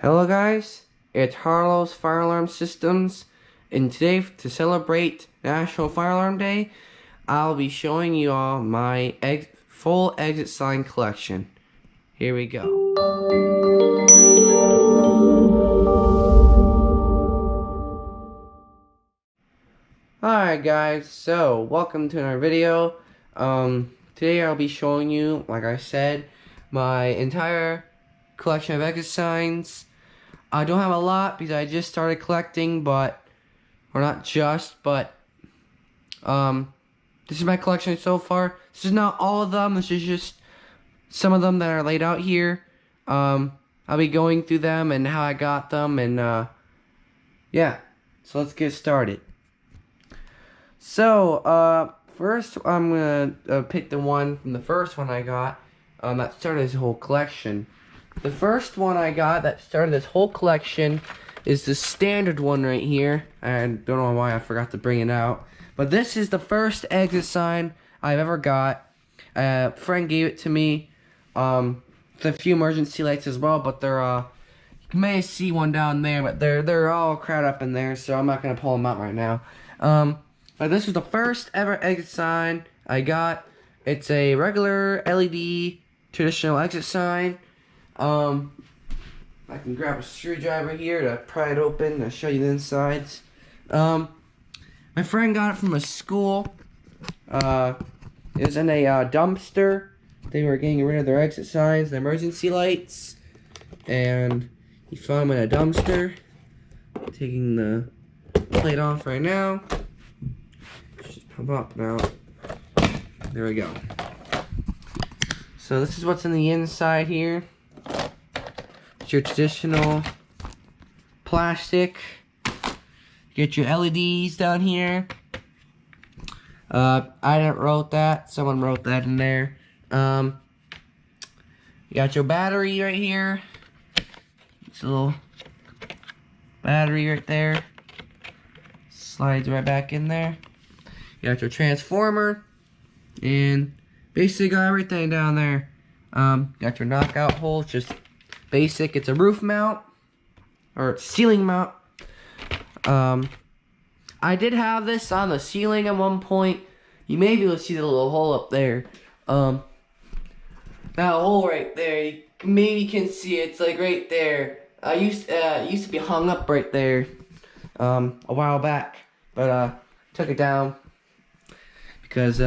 Hello guys, it's Harlow's Fire Alarm Systems, and today to celebrate National Fire Alarm Day, I'll be showing you all my full exit sign collection. Here we go. Alright guys, so welcome to another video. Today I'll be showing you, like I said, my entire collection of exit signs. I don't have a lot because I just started collecting, but this is my collection so far. This is not all of them, this is just some of them that are laid out here. I'll be going through them and how I got them, and yeah, so let's get started. So first I'm gonna pick the one from the first one I got that started this whole collection. The first one I got that started this whole collection is the standard one right here. I don't know why I forgot to bring it out. But this is the first exit sign I've ever got. A friend gave it to me. With a few emergency lights as well, but they're you may see one down there, but they're all crowded up in there, so I'm not gonna pull them out right now. But this was the first ever exit sign I got. It's a regular LED traditional exit sign. I can grab a screwdriver here to pry it open and show you the insides. My friend got it from a school. It was in a dumpster. They were getting rid of their exit signs, the emergency lights, and he found them in a dumpster. Taking the plate off right now. Just pop up now. There we go. So this is what's in the inside here. It's your traditional plastic. Get your LEDs down here. I didn't wrote that. Someone wrote that in there. You got your battery right here. It's a little battery right there. Slides right back in there. You got your transformer. And basically got everything down there. Got your knockout hole. It's just basic. It's a roof mount. Or ceiling mount. I did have this on the ceiling at one point. You may be able to see the little hole up there. That hole right there, you maybe can see it. It's like right there. It used to be hung up right there a while back, but took it down because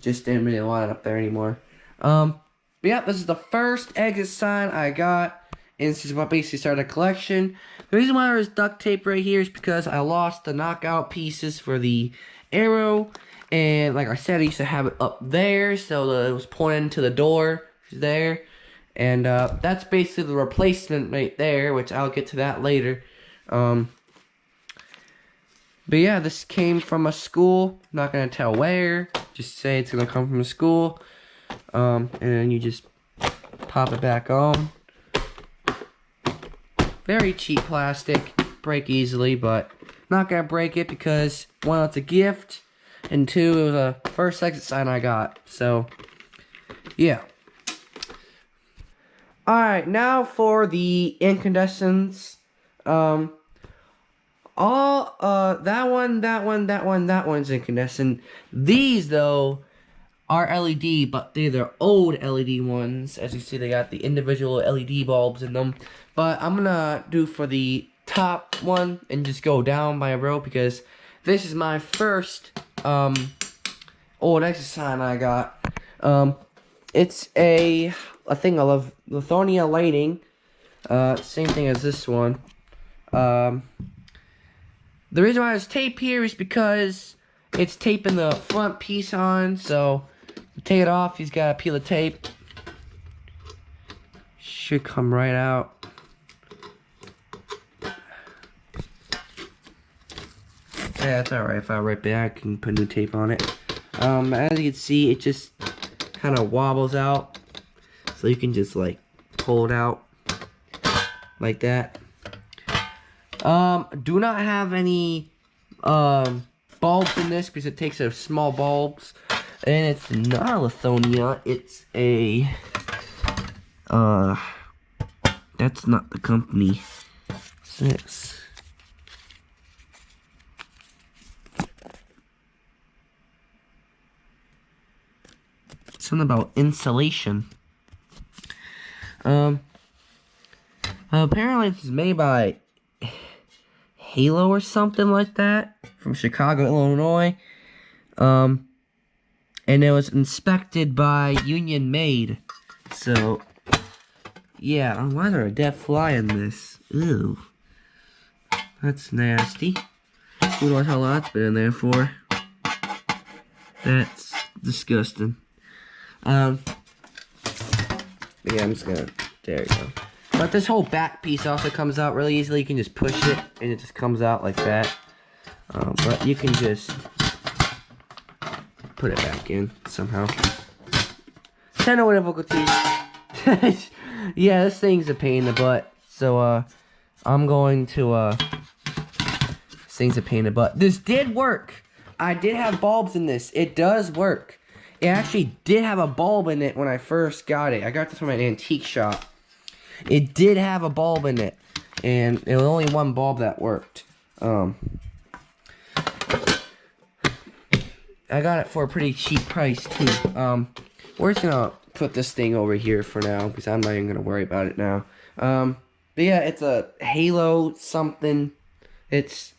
just didn't really want it up there anymore. But yeah, this is the first exit sign I got, and this is what basically started a collection. The reason why there's duct tape right here is because I lost the knockout pieces for the arrow. And like I said, I used to have it up there, so that it was pointing to the door there. And that's basically the replacement right there, which I'll get to that later. But yeah, this came from a school. Not gonna tell where. Just say it's gonna come from a school. And then you just pop it back on. Very cheap plastic. Break easily, but not gonna break it because one, it's a gift. And two, it was a first exit sign I got. So, yeah. Alright, now for the incandescents. That one's incandescent. These, though, are LED, but they're old LED ones. As you see, they got the individual LED bulbs in them. But I'm gonna do for the top one and just go down by a row because this is my first old exit sign I got. It's a thing of Lithonia lighting. Same thing as this one. The reason why there's tape here is because it's taping the front piece on, so to take it off, he's gotta peel the tape. Should come right out. Yeah, that's alright. If I right back, I can put new tape on it. As you can see, it just kind of wobbles out. So you can just like pull it out like that. Do not have any bulbs in this because it takes a small bulbs. And it's not a Lithonia, it's a down that's not the company. What's this? Something about insulation. Apparently this is made by Halo or something like that from Chicago, Illinois. And it was inspected by Union Made. So, yeah, why is there a dead fly in this? Ew. That's nasty. Who knows how long that's been in there for? That's disgusting. Yeah, I'm just gonna, there you go. But this whole back piece also comes out really easily. You can just push it, and it just comes out like that. But you can just put it back in somehow. Technical difficulties. Yeah, this thing's a pain in the butt. So, I'm going to, this thing's a pain in the butt. This did work. I did have bulbs in this. It does work. It actually did have a bulb in it when I first got it. I got this from an antique shop. It did have a bulb in it. And it was only one bulb that worked. I got it for a pretty cheap price, too. We're just gonna put this thing over here for now, because I'm not even gonna worry about it now. But yeah, it's a Halo something. It's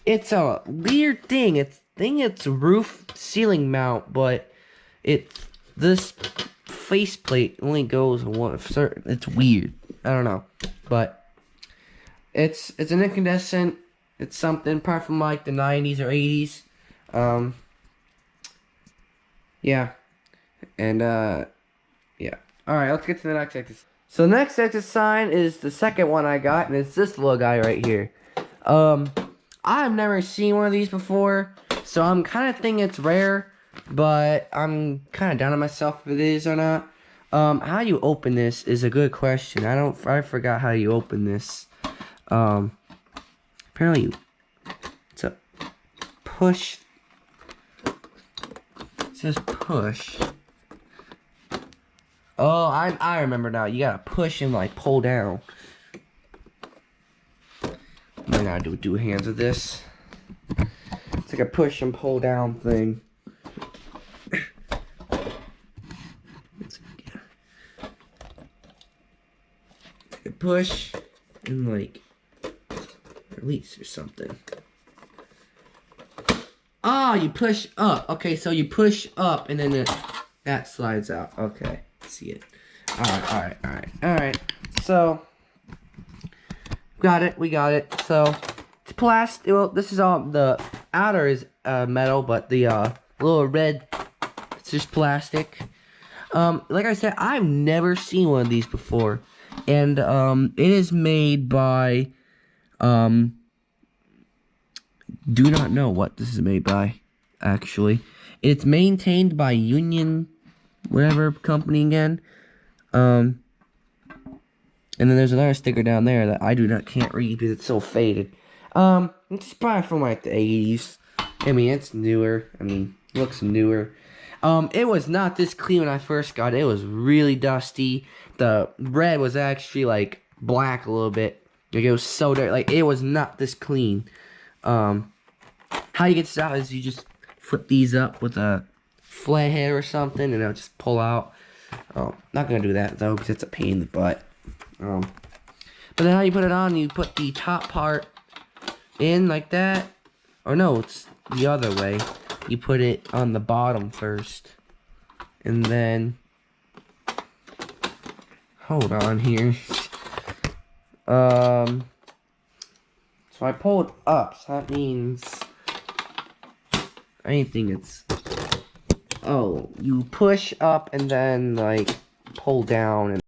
a weird thing. It's roof ceiling mount, but this faceplate only goes one certain. It's weird. I don't know, but it's an incandescent. It's something apart from like the 90s or 80s. Yeah, and yeah. All right, let's get to the next exercise. So the next exercise is the second one I got, and it's this little guy right here. I've never seen one of these before, so I'm kind of thinking it's rare, but I'm kind of down on myself if it is or not. How you open this is a good question. I forgot how you open this. Apparently it's a push. It says push. Oh, I remember now. You gotta push and like pull down. I gotta do hands with this. It's like a push and pull down thing. It's like a push and like release or something. Oh, you push up. Okay, so you push up and then that slides out. Okay, see it. Alright. So we got it. So it's plastic. Well, this is all, the outer is metal, but the little red, it's just plastic. Like I said, I've never seen one of these before, and it is made by do not know what this is made by, actually. It's maintained by Union whatever company again. And then there's another sticker down there that I can't read because it's so faded. It's probably from like the 80s. I mean, it's newer. I mean, looks newer. It was not this clean when I first got it. It was really dusty. The red was actually like black a little bit. Like it was so dirty. Like it was not this clean. How you get this out is you just flip these up with a flathead or something, and it'll just pull out. Not gonna do that though, because it's a pain in the butt. But then how you put it on, you put the top part in like that. Or no, it's the other way. You put it on the bottom first. And then hold on here. So I pull it up, so that means anything it's, oh, you push up and then like pull down and